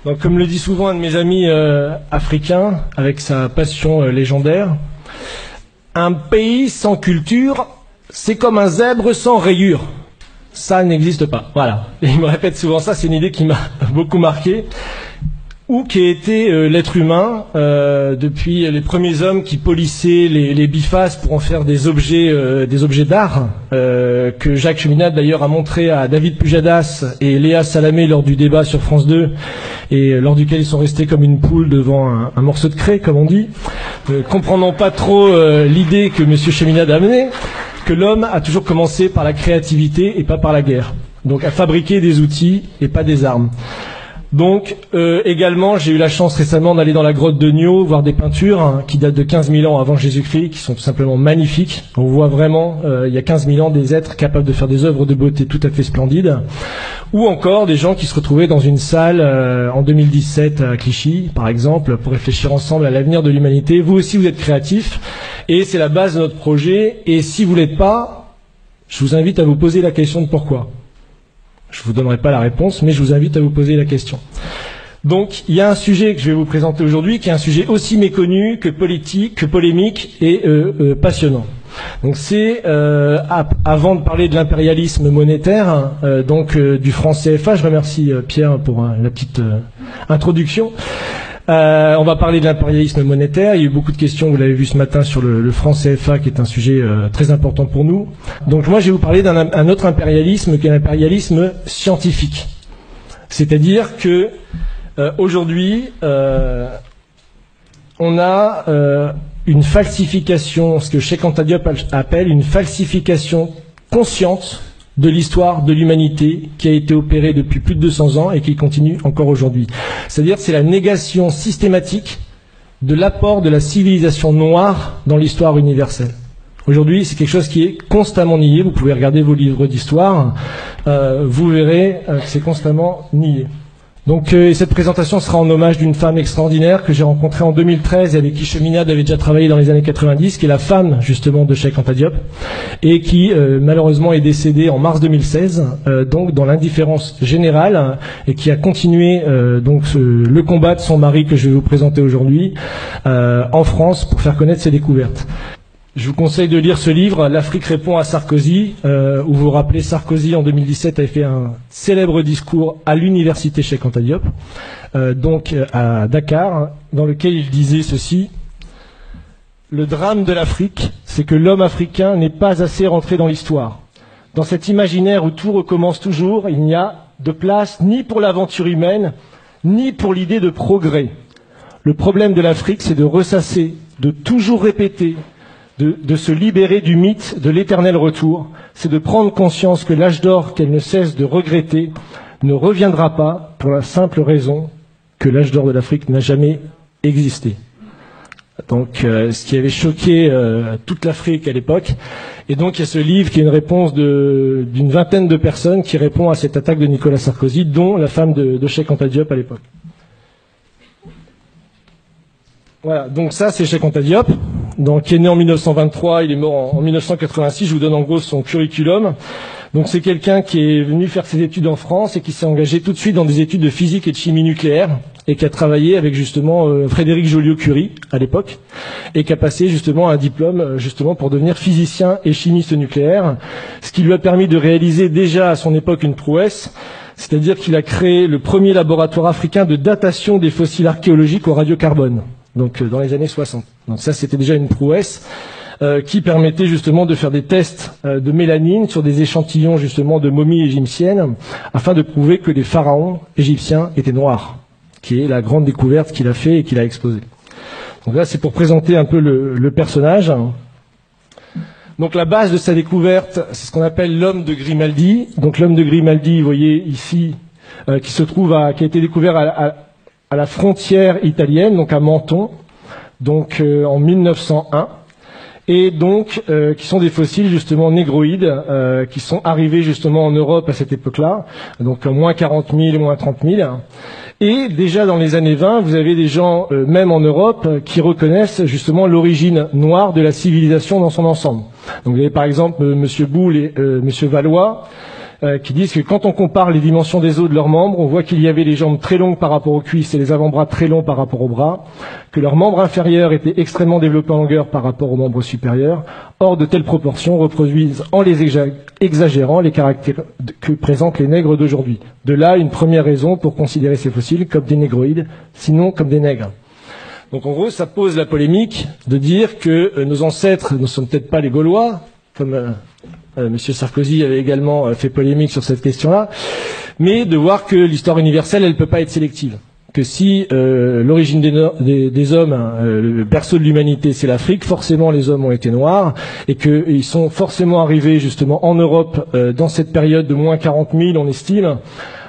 Donc, comme le dit souvent un de mes amis africains, avec sa passion légendaire, un pays sans culture, c'est comme un zèbre sans rayures. Ça n'existe pas. Voilà. Et il me répète souvent ça, c'est une idée qui m'a beaucoup marqué. Où qu'ait été l'être humain depuis les premiers hommes qui polissaient les bifaces pour en faire des objets d'art, que Jacques Cheminade d'ailleurs a montré à David Pujadas et Léa Salamé lors du débat sur France 2, et lors duquel ils sont restés comme une poule devant un morceau de craie, comme on dit, comprenant pas trop l'idée que Monsieur Cheminade a amenée, que l'homme a toujours commencé par la créativité et pas par la guerre. Donc à fabriquer des outils et pas des armes. Donc également, j'ai eu la chance récemment d'aller dans la grotte de Nio, voir des peintures qui datent de 15 000 ans avant Jésus-Christ, qui sont tout simplement magnifiques. On voit vraiment, il y a 15 000 ans, des êtres capables de faire des œuvres de beauté tout à fait splendides. Ou encore des gens qui se retrouvaient dans une salle en 2017 à Clichy, par exemple, pour réfléchir ensemble à l'avenir de l'humanité. Vous aussi, vous êtes créatifs, et c'est la base de notre projet. Et si vous l'êtes pas, je vous invite à vous poser la question de pourquoi. Je vous donnerai pas la réponse, mais je vous invite à vous poser la question. Donc, il y a un sujet que je vais vous présenter aujourd'hui, qui est un sujet aussi méconnu que politique, que polémique et passionnant. Donc, c'est avant de parler de l'impérialisme monétaire, du franc CFA. Je remercie Pierre pour la petite introduction. On va parler de l'impérialisme monétaire. Il y a eu beaucoup de questions, vous l'avez vu ce matin, sur le franc CFA, qui est un sujet très important pour nous. Donc moi, je vais vous parler d'un autre impérialisme, qui est l'impérialisme scientifique. C'est-à-dire que aujourd'hui, on a une falsification, ce que Cheikh Anta Diop appelle une falsification consciente de l'histoire de l'humanité, qui a été opérée depuis plus de 200 ans et qui continue encore aujourd'hui. C'est-à-dire c'est la négation systématique de l'apport de la civilisation noire dans l'histoire universelle. Aujourd'hui, c'est quelque chose qui est constamment nié. Vous pouvez regarder vos livres d'histoire, vous verrez que c'est constamment nié. Donc cette présentation sera en hommage d'une femme extraordinaire que j'ai rencontrée en 2013 et avec qui Cheminade avait déjà travaillé dans les années 90, qui est la femme justement de Cheikh Anta Diop, et qui malheureusement est décédée en mars 2016, donc dans l'indifférence générale, et qui a continué le combat de son mari que je vais vous présenter aujourd'hui en France pour faire connaître ses découvertes. Je vous conseille de lire ce livre, L'Afrique répond à Sarkozy, où vous vous rappelez, Sarkozy en 2017 avait fait un célèbre discours à l'université Cheikh Anta Diop, à Dakar, dans lequel il disait ceci: le drame de l'Afrique, c'est que l'homme africain n'est pas assez rentré dans l'histoire. Dans cet imaginaire où tout recommence toujours, il n'y a de place ni pour l'aventure humaine, ni pour l'idée de progrès. Le problème de l'Afrique, c'est de ressasser, de toujours répéter, de se libérer du mythe de l'éternel retour, c'est de prendre conscience que l'âge d'or qu'elle ne cesse de regretter ne reviendra pas, pour la simple raison que l'âge d'or de l'Afrique n'a jamais existé. Donc, ce qui avait choqué toute l'Afrique à l'époque. Et donc, il y a ce livre qui est une réponse d'une vingtaine de personnes qui répond à cette attaque de Nicolas Sarkozy, dont la femme de Cheikh Anta Diop à l'époque. Voilà, donc ça c'est Cheikh Anta Diop, donc qui est né en 1923, il est mort en 1986, je vous donne en gros son curriculum. Donc c'est quelqu'un qui est venu faire ses études en France et qui s'est engagé tout de suite dans des études de physique et de chimie nucléaire, et qui a travaillé avec justement Frédéric Joliot-Curie à l'époque, et qui a passé justement un diplôme justement pour devenir physicien et chimiste nucléaire, ce qui lui a permis de réaliser déjà à son époque une prouesse, c'est-à-dire qu'il a créé le premier laboratoire africain de datation des fossiles archéologiques au radiocarbone. Donc dans les années 60. Donc ça, c'était déjà une prouesse qui permettait justement de faire des tests de mélanine sur des échantillons justement de momies égyptiennes, afin de prouver que les pharaons égyptiens étaient noirs, qui est la grande découverte qu'il a fait et qu'il a exposée. Donc là, c'est pour présenter un peu le personnage. Donc la base de sa découverte, c'est ce qu'on appelle l'homme de Grimaldi. Donc l'homme de Grimaldi, vous voyez ici, qui a été découvert à la frontière italienne, donc à Menton, donc en 1901, et donc qui sont des fossiles justement négroïdes, qui sont arrivés justement en Europe à cette époque-là, donc moins 40 000, moins 30 000. Et déjà dans les années 20, vous avez des gens, même en Europe, qui reconnaissent justement l'origine noire de la civilisation dans son ensemble. Donc vous avez par exemple Monsieur Boulle et Monsieur Valois, qui disent que quand on compare les dimensions des os de leurs membres, on voit qu'il y avait les jambes très longues par rapport aux cuisses et les avant-bras très longs par rapport aux bras, que leurs membres inférieurs étaient extrêmement développés en longueur par rapport aux membres supérieurs. Or, de telles proportions reproduisent, en les exagérant, les caractères que présentent les nègres d'aujourd'hui. De là, une première raison pour considérer ces fossiles comme des négroïdes, sinon comme des nègres. Donc en gros, ça pose la polémique de dire que nos ancêtres ne sont peut-être pas les Gaulois, comme M. Sarkozy avait également fait polémique sur cette question-là, mais de voir que l'histoire universelle, elle ne peut pas être sélective. Que si l'origine des hommes, le berceau de l'humanité, c'est l'Afrique, forcément les hommes ont été noirs, et qu'ils sont forcément arrivés justement en Europe dans cette période de moins 40 000, on estime,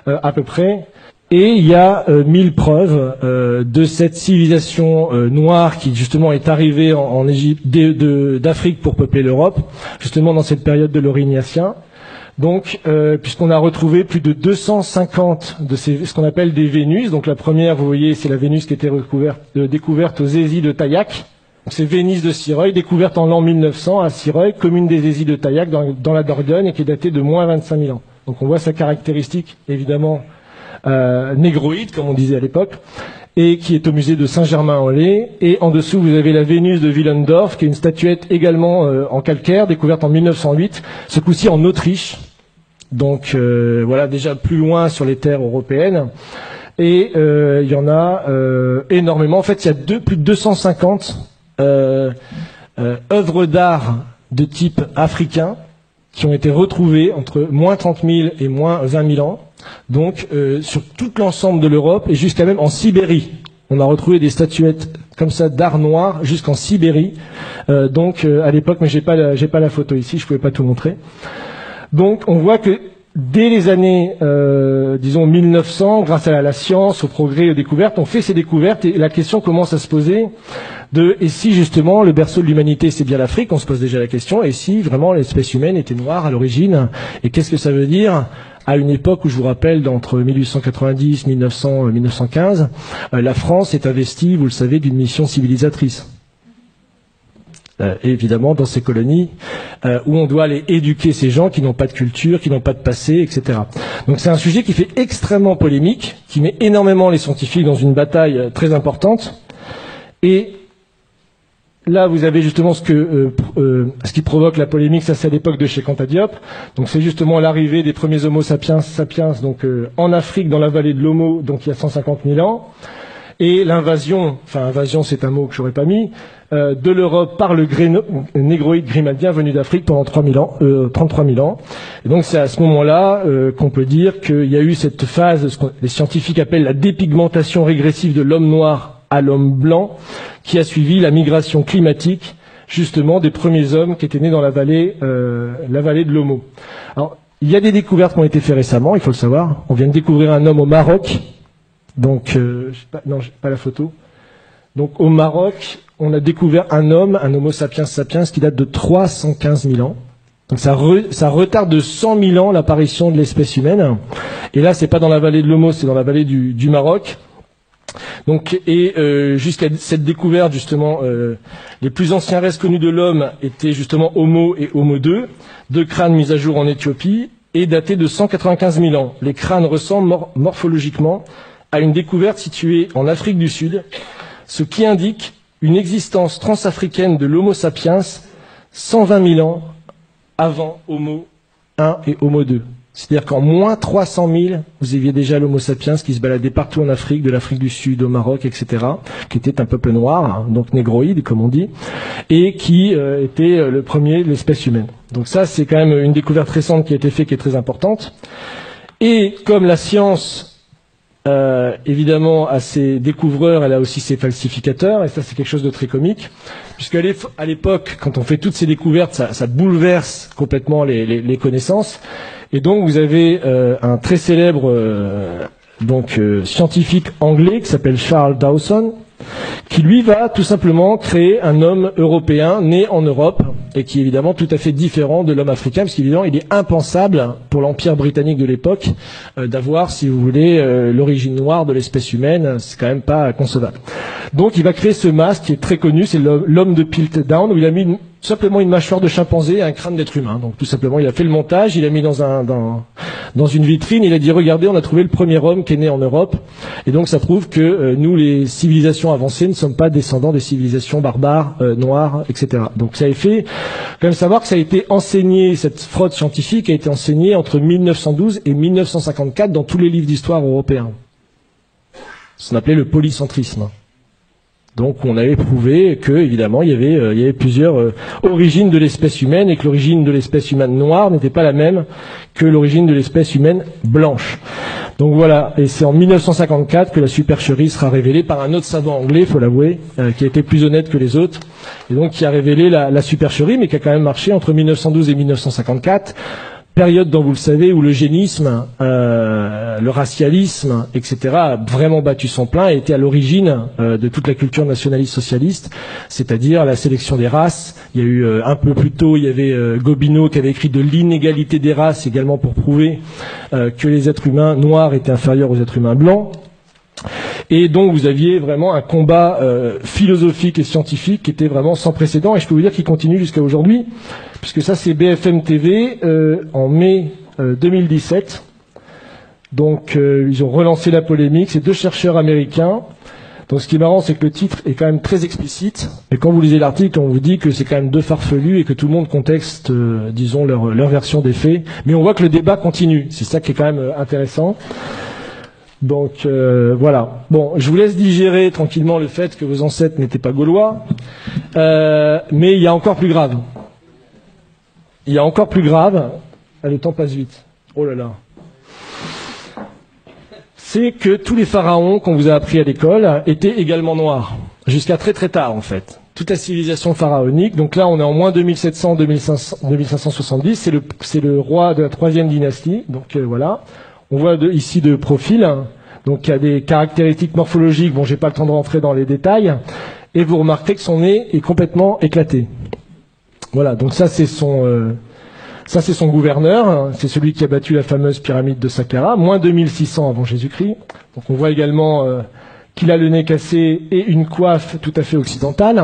à peu près. Et il y a 1000 preuves de cette civilisation noire qui justement est arrivée en Égypte, d'Afrique pour peupler l'Europe, justement dans cette période de l'Aurignacien. Donc, puisqu'on a retrouvé plus de 250 de ce qu'on appelle des Vénus. Donc la première, vous voyez, c'est la Vénus qui était découverte aux Aisies de Taillac. C'est Vénus de Sireuil, découverte en l'an 1900 à Sireuil, commune des Aisies de Taillac dans la Dordogne, et qui est datée de moins 25 000 ans. Donc on voit sa caractéristique, évidemment, négroïde, comme on disait à l'époque, et qui est au musée de Saint-Germain-en-Laye. Et en dessous, vous avez la Vénus de Willendorf, qui est une statuette également en calcaire, découverte en 1908, ce coup-ci en Autriche. Donc voilà, déjà plus loin sur les terres européennes. Et il y en a énormément. En fait, il y a plus de 250 œuvres d'art de type africain qui ont été retrouvées entre moins 30 000 et moins 20 000 ans. Donc sur tout l'ensemble de l'Europe et jusqu'à même en Sibérie. On a retrouvé des statuettes comme ça d'art noir jusqu'en Sibérie. Donc à l'époque, mais j'ai pas la photo ici, je pouvais pas tout montrer. Donc on voit que dès les années, disons 1900, grâce à la science, au progrès, aux découvertes, on fait ces découvertes et la question commence à se poser et si justement le berceau de l'humanité c'est bien l'Afrique, on se pose déjà la question, et si vraiment l'espèce humaine était noire à l'origine, et qu'est-ce que ça veut dire à une époque où, je vous rappelle, d'entre 1890, 1900, 1915, la France est investie, vous le savez, d'une mission civilisatrice. Évidemment, dans ces colonies, où on doit aller éduquer ces gens qui n'ont pas de culture, qui n'ont pas de passé, etc. Donc c'est un sujet qui fait extrêmement polémique, qui met énormément les scientifiques dans une bataille très importante. Et là, vous avez justement ce qui provoque la polémique, ça c'est à l'époque de Cheikh Anta Diop. Donc c'est justement l'arrivée des premiers Homo sapiens donc en Afrique, dans la vallée de l'Omo, donc il y a 150 000 ans, et l'invasion, enfin invasion c'est un mot que j'aurais pas mis, de l'Europe par le négroïde grimaldien venu d'Afrique pendant 33 000 ans. Et donc c'est à ce moment-là qu'on peut dire qu'il y a eu cette phase, ce que les scientifiques appellent la dépigmentation régressive de l'homme noir à l'homme blanc, qui a suivi la migration climatique, justement, des premiers hommes qui étaient nés dans la vallée de l'Omo. Alors, il y a des découvertes qui ont été faites récemment, il faut le savoir. On vient de découvrir un homme au Maroc, donc, j'ai pas la photo. Donc, au Maroc, on a découvert un homme, un Homo sapiens sapiens, qui date de 315 000 ans. Donc, ça retarde de 100 000 ans l'apparition de l'espèce humaine. Et là, c'est pas dans la vallée de l'Omo, c'est dans la vallée du Maroc. Donc, jusqu'à cette découverte, justement, les plus anciens restes connus de l'homme étaient justement Homo et Homo 2, deux crânes mis à jour en Éthiopie et datés de 195 000 ans. Les crânes ressemblent morphologiquement à une découverte située en Afrique du Sud, ce qui indique une existence transafricaine de l'Homo sapiens 120 000 ans avant Homo 1 et Homo 2. C'est-à-dire qu'en moins 300 000, vous aviez déjà l'Homo sapiens qui se baladait partout en Afrique, de l'Afrique du Sud au Maroc, etc., qui était un peuple noir, hein, donc négroïde, comme on dit, et qui était le premier de l'espèce humaine. Donc ça, c'est quand même une découverte récente qui a été faite, qui est très importante. Et comme la science, évidemment, a ses découvreurs, elle a aussi ses falsificateurs, et ça, c'est quelque chose de très comique, puisqu'à l'époque, quand on fait toutes ces découvertes, ça bouleverse complètement les connaissances. Et donc vous avez un très célèbre scientifique anglais qui s'appelle Charles Dawson, qui lui va tout simplement créer un homme européen né en Europe et qui est évidemment tout à fait différent de l'homme africain, parce qu'évidemment il est impensable pour l'Empire britannique de l'époque d'avoir, si vous voulez, l'origine noire de l'espèce humaine. C'est quand même pas concevable. Donc il va créer ce masque qui est très connu, c'est l'homme de Piltdown, où il a mis tout simplement une mâchoire de chimpanzé et un crâne d'être humain. Donc tout simplement, il a fait le montage, il a mis dans une vitrine, il a dit regardez, on a trouvé le premier homme qui est né en Europe. Et donc ça prouve que nous, les civilisations avancées, ne sommes pas descendants des civilisations barbares, noires, etc. Donc ça a fait quand même savoir que ça a été enseigné, cette fraude scientifique a été enseignée entre 1912 et 1954 dans tous les livres d'histoire européens. Ce qu'on appelait le polycentrisme. Donc on avait prouvé que, évidemment, il y avait plusieurs origines de l'espèce humaine et que l'origine de l'espèce humaine noire n'était pas la même que l'origine de l'espèce humaine blanche. Donc voilà, et c'est en 1954 que la supercherie sera révélée par un autre savant anglais, il faut l'avouer, qui a été plus honnête que les autres, et donc qui a révélé la supercherie, mais qui a quand même marché entre 1912 et 1954. Période dont vous le savez où l'eugénisme, le racialisme, etc. a vraiment battu son plein et était à l'origine de toute la culture nationaliste socialiste, c'est-à-dire la sélection des races. Il y a eu un peu plus tôt, il y avait Gobineau qui avait écrit de l'inégalité des races également pour prouver que les êtres humains noirs étaient inférieurs aux êtres humains blancs. Et donc vous aviez vraiment un combat philosophique et scientifique qui était vraiment sans précédent, et je peux vous dire qu'il continue jusqu'à aujourd'hui, puisque ça c'est BFM TV en mai 2017. Donc ils ont relancé la polémique, c'est deux chercheurs américains. Donc ce qui est marrant, c'est que le titre est quand même très explicite, et quand vous lisez l'article, on vous dit que c'est quand même deux farfelus et que tout le monde contexte, disons, leur version des faits. Mais on voit que le débat continue, c'est ça qui est quand même intéressant. Donc voilà. Bon, je vous laisse digérer tranquillement le fait que vos ancêtres n'étaient pas gaulois, mais il y a encore plus grave. Il y a encore plus grave. Ah, le temps passe vite. Oh là là. C'est que tous les pharaons qu'on vous a appris à l'école étaient également noirs, jusqu'à très très tard en fait. Toute la civilisation pharaonique. Donc là, on est en moins 2700, 2570. C'est le roi de la 3e dynastie. Donc voilà. On voit ici de profil, donc il y a des caractéristiques morphologiques, bon j'ai pas le temps de rentrer dans les détails, et vous remarquez que son nez est complètement éclaté. Voilà, donc ça c'est son gouverneur, c'est celui qui a battu la fameuse pyramide de Saqqara, moins 2600 avant Jésus-Christ. Donc on voit également qu'il a le nez cassé et une coiffe tout à fait occidentale.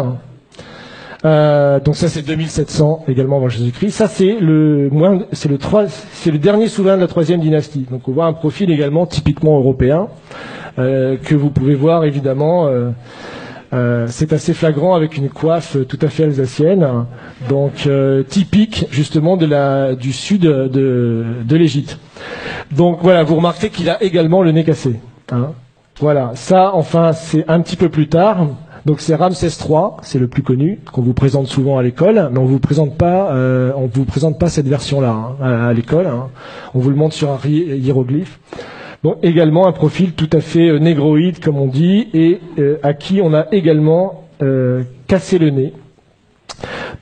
Donc ça c'est 2700 également avant Jésus-Christ. Ça c'est le dernier souverain de la 3e dynastie. Donc on voit un profil également typiquement européen que vous pouvez voir évidemment. C'est assez flagrant avec une coiffe tout à fait alsacienne, donc typique justement du sud de l'Égypte. Donc voilà, vous remarquez qu'il a également le nez cassé. Hein. Voilà, ça enfin c'est un petit peu plus tard. Donc c'est Ramsès III, c'est le plus connu, qu'on vous présente souvent à l'école, mais on vous présente pas cette version-là à l'école. Hein. On vous le montre sur un hiéroglyphe. Bon, également un profil tout à fait négroïde, comme on dit, et à qui on a également cassé le nez.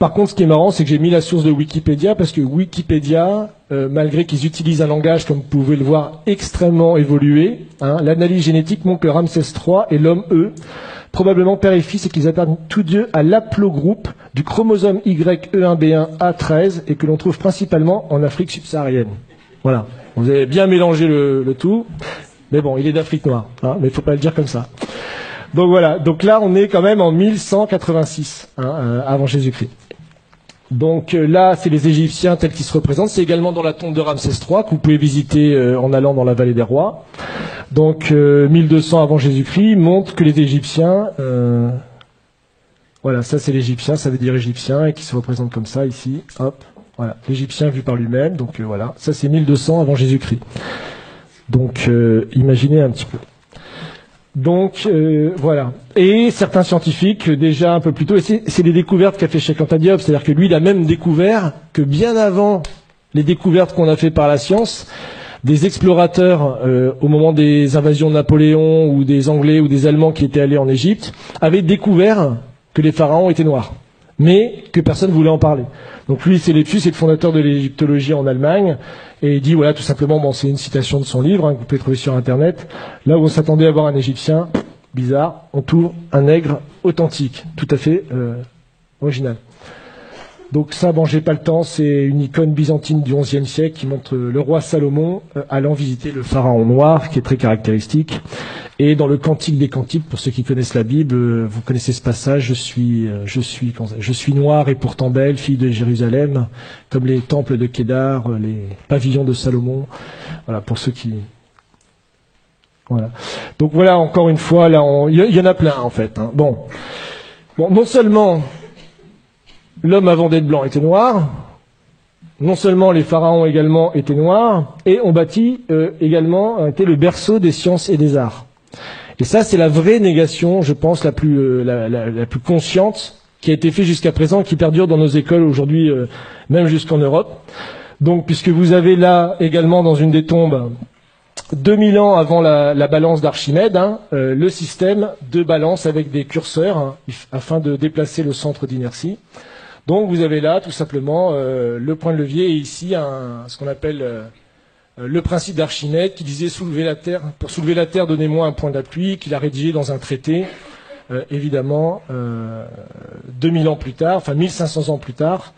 Par contre, ce qui est marrant, c'est que j'ai mis la source de Wikipédia, parce que Wikipédia, malgré qu'ils utilisent un langage, comme vous pouvez le voir, extrêmement évolué, hein, l'analyse génétique montre que Ramsès III est l'homme E, probablement père et fils, et qu'ils appartiennent tous deux à l'aplogroupe du chromosome YE1B1A13 et que l'on trouve principalement en Afrique subsaharienne. Voilà. Vous avez bien mélangé le tout, mais bon, il est d'Afrique noire, hein, mais il ne faut pas le dire comme ça. Donc voilà. Donc là, on est quand même en 1186 avant Jésus-Christ. Donc là, c'est les Égyptiens tels qu'ils se représentent. C'est également dans la tombe de Ramsès III que vous pouvez visiter en allant dans la vallée des rois. Donc 1200 avant Jésus-Christ montre que les Égyptiens, voilà, ça c'est l'Égyptien, ça veut dire Égyptien, et qui se représente comme ça ici. Hop, voilà, l'Égyptien vu par lui-même. Donc voilà, ça c'est 1200 avant Jésus-Christ. Donc imaginez un petit peu. Donc voilà. Et certains scientifiques, déjà un peu plus tôt, et c'est les découvertes qu'a fait Cheikh Anta Diop, c'est-à-dire que lui, il a même découvert que bien avant les découvertes qu'on a fait par la science, des explorateurs, au moment des invasions de Napoléon, ou des Anglais ou des Allemands qui étaient allés en Égypte, avaient découvert que les pharaons étaient noirs, mais que personne ne voulait en parler. Donc lui, c'est Lepsius, c'est le fondateur de l'égyptologie en Allemagne, et il dit, voilà, tout simplement, bon, c'est une citation de son livre, que vous pouvez trouver sur Internet, là où on s'attendait à voir un Égyptien, bizarre, on trouve un nègre authentique, tout à fait original. Donc ça, bon, j'ai pas le temps, c'est une icône byzantine du XIe siècle qui montre le roi Salomon allant visiter le pharaon noir, qui est très caractéristique. Et dans le Cantique des Cantiques, pour ceux qui connaissent la Bible, vous connaissez ce passage, je suis noire et pourtant belle, fille de Jérusalem, comme les temples de Kédar, les pavillons de Salomon. Voilà, pour ceux qui... Voilà. Donc voilà, encore une fois, là, il y en a plein, en fait. Hein. Bon, non seulement l'homme avant d'être blanc était noir, non seulement les pharaons également étaient noirs, et on bâtit également était le berceau des sciences et des arts. Et ça, c'est la vraie négation, je pense, la plus consciente qui a été faite jusqu'à présent, qui perdure dans nos écoles aujourd'hui, même jusqu'en Europe. Donc, puisque vous avez là également dans une des tombes, 2000 ans avant la balance d'Archimède, hein, le système de balance avec des curseurs hein, afin de déplacer le centre d'inertie. Donc, vous avez là tout simplement le point de levier et ici ce qu'on appelle le principe d'Archimède qui disait pour soulever la terre, donnez-moi un point d'appui, qu'il a rédigé dans un traité, évidemment, 2000 ans plus tard, enfin 1500 ans plus tard,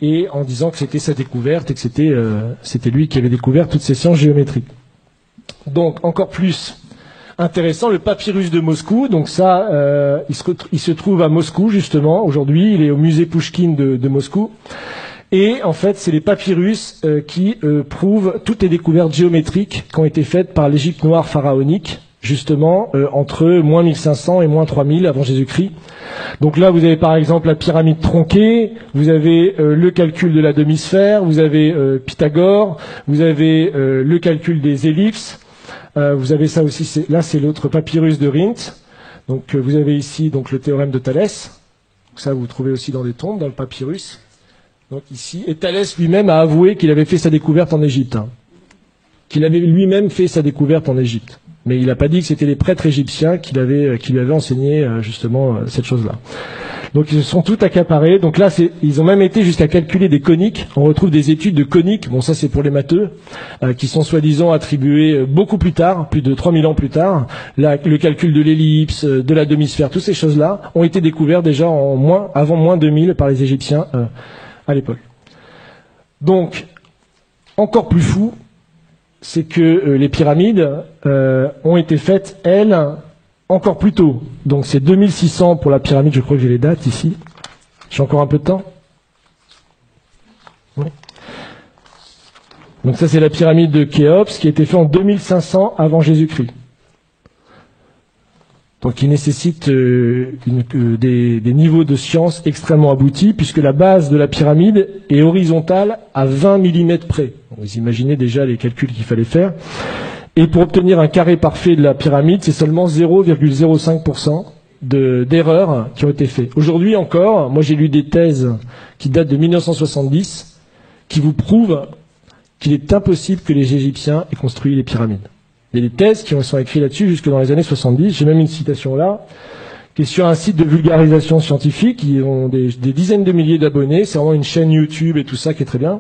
et en disant que c'était sa découverte et que c'était lui qui avait découvert toutes ces sciences géométriques. Donc, encore plus intéressant, le papyrus de Moscou. Donc ça, il se trouve à Moscou, justement, aujourd'hui. Il est au musée Pouchkine de Moscou. Et en fait, c'est les papyrus qui prouvent toutes les découvertes géométriques qui ont été faites par l'Égypte noire pharaonique, justement, entre moins 1500 et moins 3000 avant Jésus-Christ. Donc là, vous avez par exemple la pyramide tronquée, vous avez le calcul de la demi-sphère, vous avez Pythagore, vous avez le calcul des ellipses, vous avez ça aussi, là c'est l'autre papyrus de Rhind. Donc vous avez ici donc le théorème de Thalès. Donc, ça, vous trouvez aussi dans des tombes, dans le papyrus. Donc ici, et Thalès lui-même a avoué qu'il avait fait sa découverte en Égypte, hein. Qu'il avait lui-même fait sa découverte en Égypte. Mais il n'a pas dit que c'était les prêtres égyptiens qui lui avaient enseigné justement cette chose-là. Donc ils se sont tout accaparés. Donc là, ils ont même été jusqu'à calculer des coniques. On retrouve des études de coniques. Bon, ça c'est pour les matheux, qui sont soi-disant attribuées beaucoup plus tard, plus de 3000 ans plus tard. Là, le calcul de l'ellipse, de la demi-sphère, toutes ces choses-là ont été découvertes déjà avant moins 2000 par les Égyptiens à l'époque. Donc, encore plus fou, c'est que les pyramides ont été faites, elles, encore plus tôt. Donc c'est 2600 pour la pyramide, je crois que j'ai les dates ici. J'ai encore un peu de temps. Oui. Donc ça c'est la pyramide de Khéops qui a été faite en 2500 avant Jésus-Christ. Donc il nécessite des niveaux de science extrêmement aboutis, puisque la base de la pyramide est horizontale à 20 mm près. Vous imaginez déjà les calculs qu'il fallait faire. Et pour obtenir un carré parfait de la pyramide, c'est seulement 0,05% d'erreurs qui ont été faites. Aujourd'hui encore, moi j'ai lu des thèses qui datent de 1970, qui vous prouvent qu'il est impossible que les Égyptiens aient construit les pyramides. Il y a des thèses qui sont écrites là-dessus jusque dans les années 70. J'ai même une citation là, qui est sur un site de vulgarisation scientifique, qui ont des dizaines de milliers d'abonnés. C'est vraiment une chaîne YouTube et tout ça qui est très bien.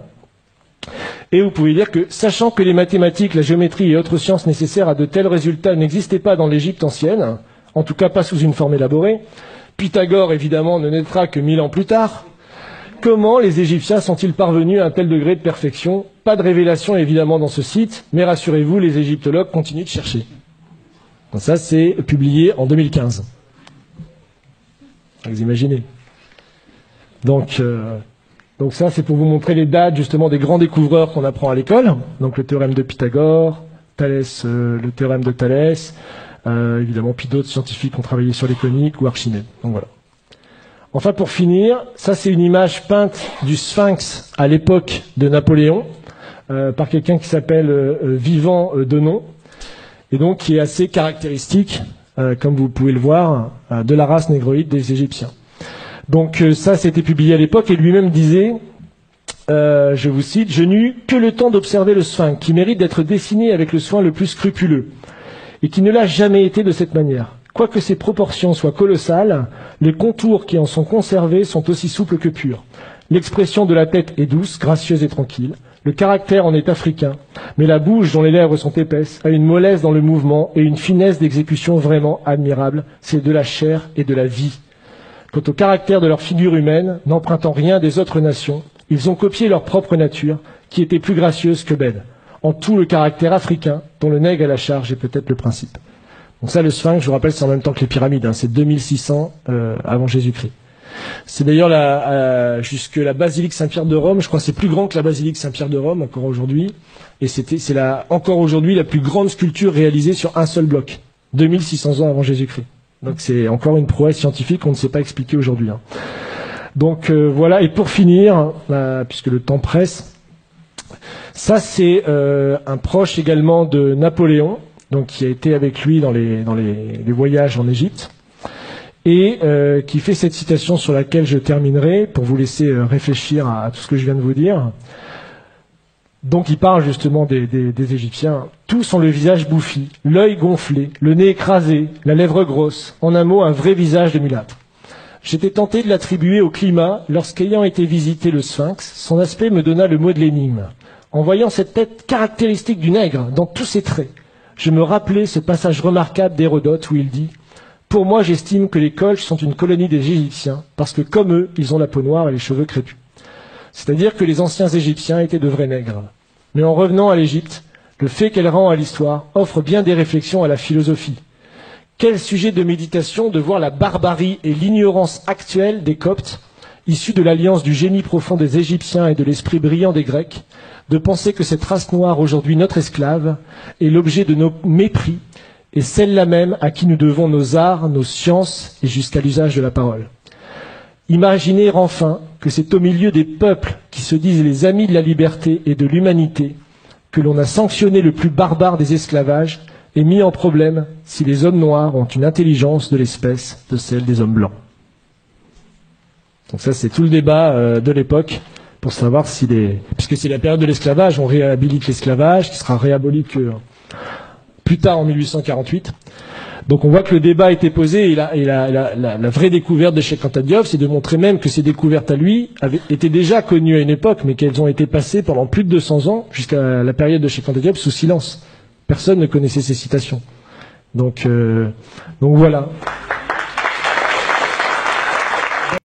Et vous pouvez lire que, sachant que les mathématiques, la géométrie et autres sciences nécessaires à de tels résultats n'existaient pas dans l'Égypte ancienne, en tout cas pas sous une forme élaborée, Pythagore évidemment ne naîtra que 1000 ans plus tard, comment les Égyptiens sont-ils parvenus à un tel degré de perfection? Pas de révélation évidemment dans ce site, mais rassurez-vous, les égyptologues continuent de chercher. Donc ça, c'est publié en 2015. Vous imaginez. Donc ça, c'est pour vous montrer les dates justement des grands découvreurs qu'on apprend à l'école. Donc le théorème de Pythagore, Thalès, le théorème de Thalès, évidemment, puis d'autres scientifiques ont travaillé sur les coniques ou Archimède. Donc voilà. Enfin, pour finir, ça c'est une image peinte du Sphinx à l'époque de Napoléon, par quelqu'un qui s'appelle Vivant Denon, et donc qui est assez caractéristique, comme vous pouvez le voir, de la race négroïde des Égyptiens. Donc ça, c'était publié à l'époque, et lui-même disait, je vous cite, « Je n'eus que le temps d'observer le Sphinx, qui mérite d'être dessiné avec le soin le plus scrupuleux, et qui ne l'a jamais été de cette manière. Quoique ses proportions soient colossales, les contours qui en sont conservés sont aussi souples que purs. L'expression de la tête est douce, gracieuse et tranquille. Le caractère en est africain, mais la bouche dont les lèvres sont épaisses a une mollesse dans le mouvement et une finesse d'exécution vraiment admirable. C'est de la chair et de la vie. Quant au caractère de leur figure humaine, n'empruntant rien des autres nations, ils ont copié leur propre nature, qui était plus gracieuse que belle. En tout, le caractère africain, dont le nègre à la charge est peut-être le principe. » Donc ça, le Sphinx, je vous rappelle, c'est en même temps que les pyramides, hein, c'est 2600 avant Jésus-Christ. C'est d'ailleurs jusque la basilique Saint-Pierre de Rome, je crois que c'est plus grand que la basilique Saint-Pierre de Rome encore aujourd'hui, et c'est encore aujourd'hui la plus grande sculpture réalisée sur un seul bloc, 2600 ans avant Jésus-Christ. Donc c'est encore une prouesse scientifique qu'on ne sait pas expliquer aujourd'hui. Hein. Donc voilà, et pour finir, puisque le temps presse, ça c'est un proche également de Napoléon, donc qui a été avec lui dans les voyages en Égypte, et qui fait cette citation sur laquelle je terminerai, pour vous laisser réfléchir à tout ce que je viens de vous dire. Donc il parle justement des Égyptiens. Tous ont le visage bouffi, l'œil gonflé, le nez écrasé, la lèvre grosse, en un mot un vrai visage de mulâtre. J'étais tenté de l'attribuer au climat lorsqu'ayant été visiter le Sphinx, son aspect me donna le mot de l'énigme. En voyant cette tête caractéristique du nègre dans tous ses traits, je me rappelais ce passage remarquable d'Hérodote où il dit « Pour moi, j'estime que les Colches sont une colonie des Égyptiens, parce que comme eux, ils ont la peau noire et les cheveux crépus. » C'est-à-dire que les anciens Égyptiens étaient de vrais nègres. Mais en revenant à l'Égypte, le fait qu'elle rend à l'histoire offre bien des réflexions à la philosophie. Quel sujet de méditation de voir la barbarie et l'ignorance actuelle des Coptes, issus de l'alliance du génie profond des Égyptiens et de l'esprit brillant des Grecs, de penser que cette race noire, aujourd'hui notre esclave, est l'objet de nos mépris, et celle-là même à qui nous devons nos arts, nos sciences et jusqu'à l'usage de la parole. Imaginez enfin que c'est au milieu des peuples qui se disent les amis de la liberté et de l'humanité que l'on a sanctionné le plus barbare des esclavages et mis en problème si les hommes noirs ont une intelligence de l'espèce de celle des hommes blancs. Donc ça, c'est tout le débat de l'époque pour savoir si puisque c'est la période de l'esclavage, on réhabilite l'esclavage qui sera réaboli que plus tard en 1848. Donc on voit que le débat a été posé et la vraie découverte de Cheikh Anta Diop, c'est de montrer même que ces découvertes à lui étaient déjà connues à une époque, mais qu'elles ont été passées pendant plus de 200 ans, jusqu'à la période de Cheikh Anta Diop, sous silence. Personne ne connaissait ces citations. Donc voilà.